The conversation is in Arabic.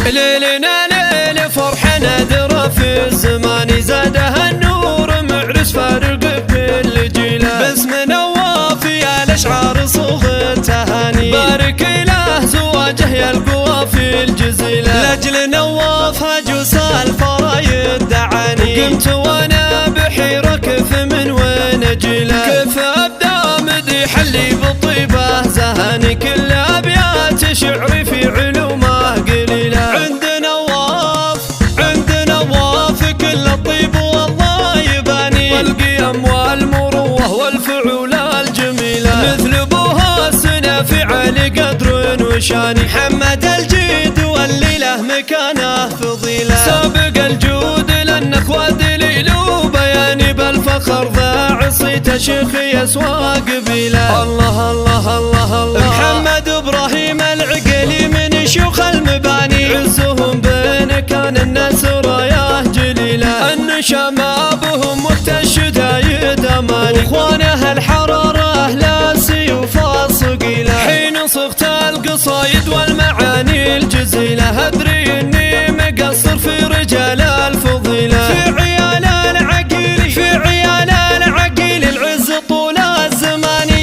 ليلنا ليل فرح نادرة في الزمان، زادها النور معرس فارق بكل جيله. باسم نواف يا الاشعار صوغ التهاني، بارك له زواجه يا القوى في الجزيله. لاجل نواف هجوس الفرايد دعاني، قمت وانا بحيرة كيف من وين اجيله. كيف ابدا مديح اللي بالطيبه زهاني، كل ابيات شعري في علومه قليله. عند نواف كل الطيب والله يباني، والقيم والمروه والفعول الجميله. مثل ابوها السنه في علي قدر وشاني، محمد الجيد واللي له مكانه فضيله. سابق الجود للنخوه دليل وبياني، بالفخر ذا عصيته شيخي يسوى قبيله. الله الله الله الله محمد ابراهيم العقيلي من شيوخ المباني، عزهم بين كان الناس رايه جليله. النشا ما بهم وقت الشدايد اماني، واخوانه الحراره لا سيوف الصقيله. حين صغت القصايد والمعاني الجزيله، ادري